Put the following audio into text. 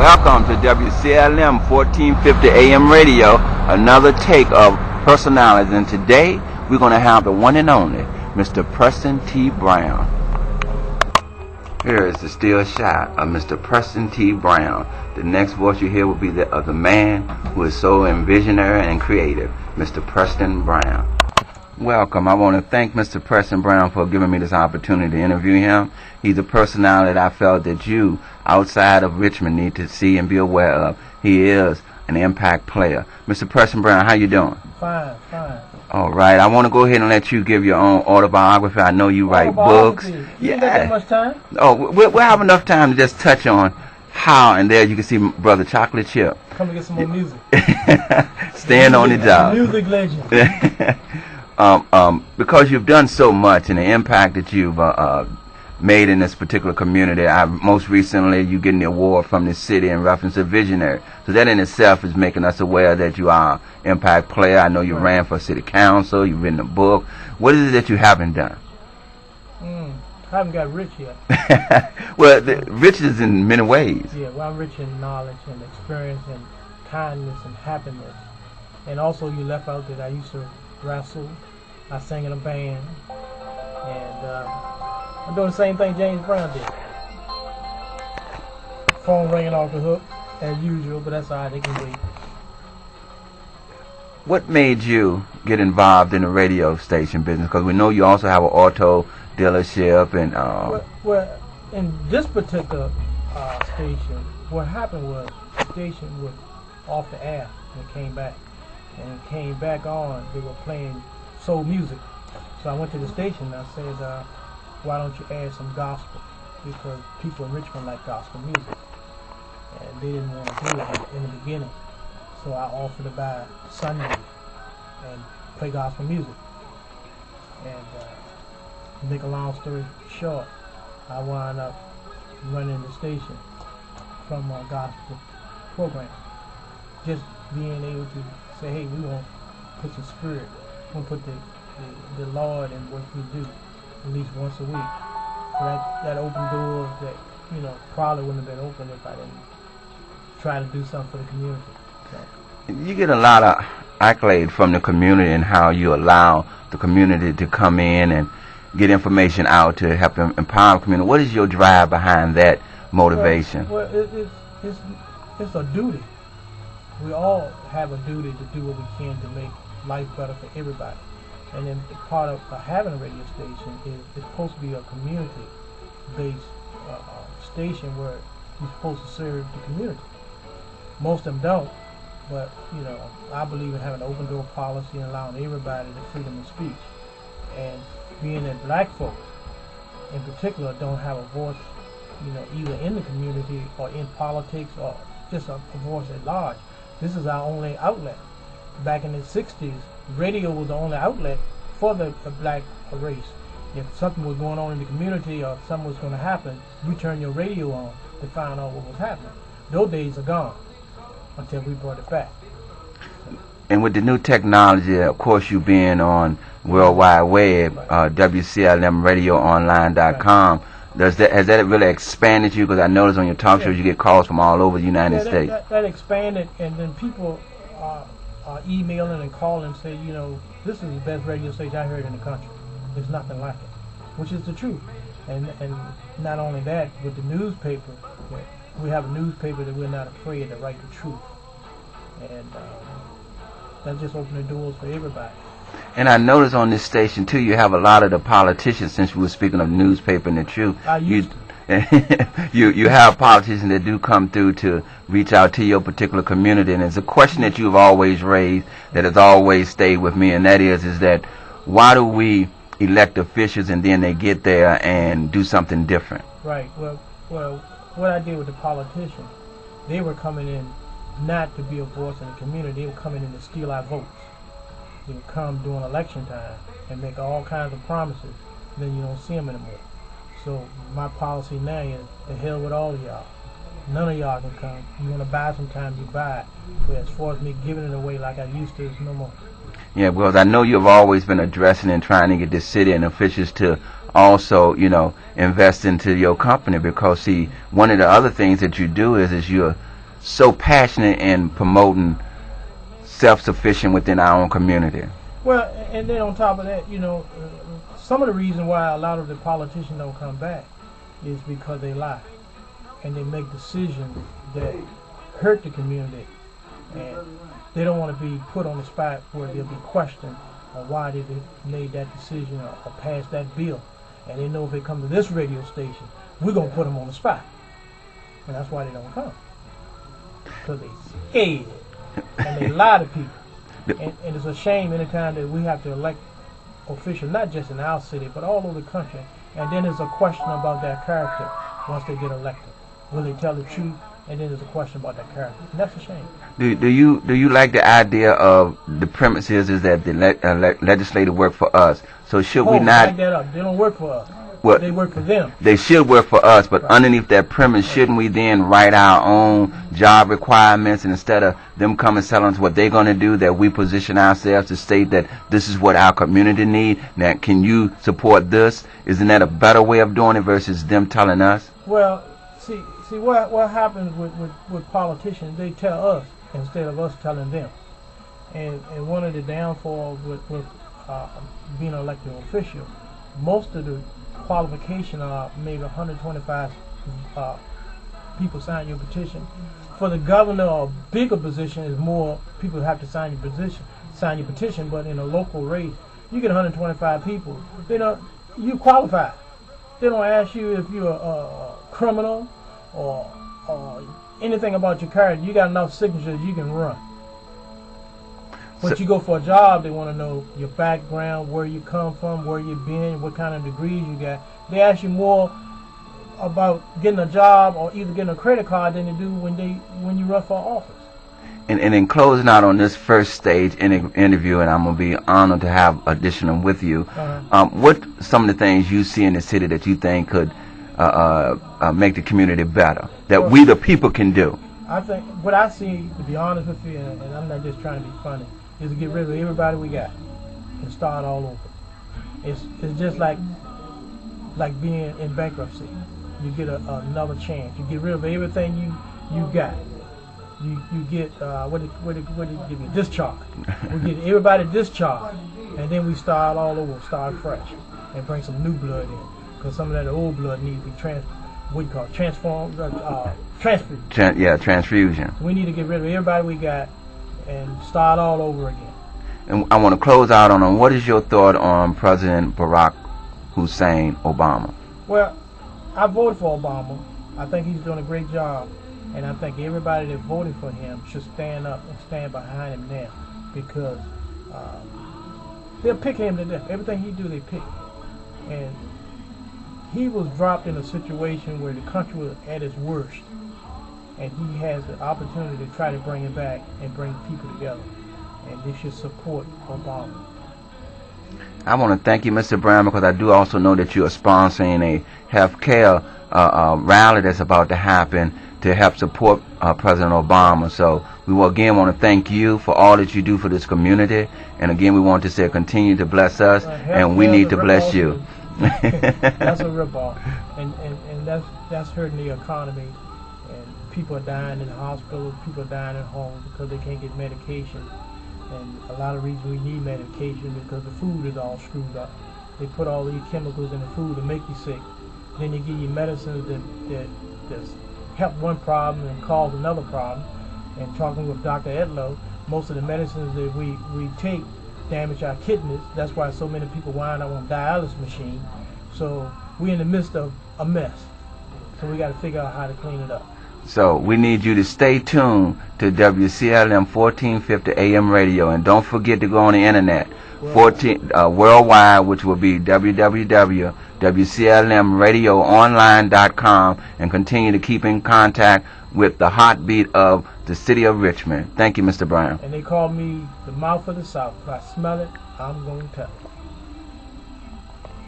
Welcome to WCLM 1450 AM radio, another take of personalities. And today we're going to have the one and only Mr. Preston T. Brown. Here is the still shot of Mr. Preston T. Brown. The next voice you hear will be that of the man who is so visionary and creative, Mr. Preston Brown. Welcome. I want to thank Mr. Preston Brown for giving me this opportunity to interview him. He's a personality that I felt that you, outside of Richmond, need to see and be aware of. He is an impact player. Mr. Preston Brown, how you doing? Fine. All right. I want to go ahead and let you give your own autobiography. I know you write books. You didn't got that much time? Oh, we'll have enough time to just touch on how, and there you can see Brother Chocolate Chip. Come and get some more music. Staying on the job. Music legend. Because you've done so much and the impact that you've made in this particular community. Most recently, you getting the award from the city in reference to visionary. So that in itself is making us aware that you are an impact player. I know you ran for city council. You've written a book. What is it that you haven't done? I haven't got rich yet. Well, rich is in many ways. Yeah, well, I'm rich in knowledge and experience and kindness and happiness. And also, you left out that I used to wrestle. I sang in a band. And I'm doing the same thing James Brown did. Phone ringing off the hook, as usual, but that's all right, they can wait. What made you get involved in the radio station business? Because we know you also have an auto dealership and... Well, in this particular station, what happened was the station was off the air and it came back. And it came back on, they were playing soul music. So I went to the station and I said, why don't you add some gospel? Because people in Richmond like gospel music. And they didn't want to do it in the beginning. So I offered to buy Sunday and play gospel music. And to make a long story short, I wound up running the station from a gospel program. Just being able to say, hey, we want to put some spirit, we want to put the Lord in what we do at least once a week. So that opened doors that, probably wouldn't have been open if I didn't try to do something for the community. So. You get a lot of accolade from the community and how you allow the community to come in and get information out to help empower the community. What is your drive behind that motivation? Well, it's a duty. We all have a duty to do what we can to make life better for everybody. And then part of having a radio station is it's supposed to be a community-based station where you're supposed to serve the community. Most of them don't, but I believe in having an open door policy and allowing everybody the freedom of speech. And being that black folks, in particular, don't have a voice, either in the community or in politics or just a voice at large. This is our only outlet. Back in the 60s, radio was the only outlet for the black race. If something was going on in the community or something was going to happen, you turn your radio on to find out what was happening. Those days are gone until we brought it back. And with the new technology, of course, you being on World Wide Web, WCLMradioonline.com, has that really expanded you? Because I noticed on your talk shows you get calls from all over the United States. That expanded, and then people are emailing and calling and say, this is the best radio station I heard in the country. There's nothing like it, which is the truth. And not only that, with the newspaper, we have a newspaper that we're not afraid to write the truth. And that just opened the doors for everybody. And I noticed on this station, too, you have a lot of the politicians, since we were speaking of newspaper and the truth. You have politicians that do come through to reach out to your particular community. And it's a question that you've always raised that has always stayed with me, and that is that why do we elect officials and then they get there and do something different? Right. Well, what I did with the politicians, they were coming in not to be a voice in the community. They were coming in to steal our votes. They would come during election time and make all kinds of promises. Then you don't see them anymore. So my policy now is the hell with all of y'all. None of y'all can come. You want to buy sometimes, you buy it. But as far as me giving it away like I used to, it's no more. Yeah, because I know you've always been addressing and trying to get the city and officials to also, invest into your company. Because, see, one of the other things that you do is you're so passionate in promoting self-sufficient within our own community? Well, and then on top of that, some of the reason why a lot of the politicians don't come back is because they lie and they make decisions that hurt the community, and they don't want to be put on the spot where they'll be questioned on why they made that decision or passed that bill. And they know if they come to this radio station, we're going to put them on the spot. And that's why they don't come. Because they scared and they lie to people. And it's a shame anytime that we have to elect officials, not just in our city, but all over the country. And then there's a question about their character once they get elected. Will they tell the truth? And then there's a question about their character. And that's a shame. Do you like the idea of the premises is that the legislative work for us? So should we not? Back that up. They don't work for us. What? They work for them. They should work for us, but right. Underneath that premise, shouldn't we then write our own job requirements, and instead of them coming telling us what they're going to do, that we position ourselves to state that this is what our community needs? Now, can you support this? Isn't that a better way of doing it versus them telling us? Well, see what happens with politicians, they tell us instead of us telling them. And one of the downfalls with being an elected official, most of the qualification are maybe 125 people sign your petition. For the governor or bigger position is more people have to sign your petition, but in a local race, you get 125 people. You qualify. They don't ask you if you're a criminal or anything about your character. You got enough signatures, you can run. But you go for a job, they want to know your background, where you come from, where you've been, what kind of degrees you got. They ask you more about getting a job or either getting a credit card than they do when you run for office. And in closing out on this first stage interview, and I'm going to be honored to have additional with you, what some of the things you see in the city that you think could make the community better, that we the people can do? I think what I see, to be honest with you, and I'm not just trying to be funny, is to get rid of everybody we got and start all over. It's just like being in bankruptcy. You get another chance. You get rid of everything you got. You get what did give you? Discharge. We get everybody discharged, and then we start all over, start fresh, and bring some new blood in, because some of that old blood needs to be transfusion. Transfusion. So we need to get rid of everybody we got and start all over again. And I want to close out on what is your thought on President Barack Hussein Obama? Well, I voted for Obama. I think he's doing a great job, and I think everybody that voted for him should stand up and stand behind him now, because they'll pick him to death. Everything he do, they pick. And he was dropped in a situation where the country was at its worst, and he has the opportunity to try to bring it back and bring people together, and they should support Obama. I want to thank you, Mr. Brown, because I do also know that you are sponsoring a health care rally that's about to happen to help support President Obama. So we will again want to thank you for all that you do for this community, and again we want to say continue to bless us, and we need to bless you. That's a ripoff, and that's hurting the economy, and people are dying in the hospitals, people are dying at home because they can't get medication, and a lot of reasons we need medication because the food is all screwed up. They put all these chemicals in the food to make you sick. Then they give you medicines that help one problem and cause another problem. And talking with Dr. Edlow, most of the medicines that we take damage our kidneys. That's why so many people wind up on dialysis machine. So we're in the midst of a mess. So we got to figure out how to clean it up. So we need you to stay tuned to WCLM 1450 AM radio, and don't forget to go on the internet, worldwide, which will be www.WCLMradioonline.com, and continue to keep in contact with the heartbeat of the city of Richmond. Thank you, Mr. Brown. And they call me the mouth of the South. If I smell it, I'm going to tell it.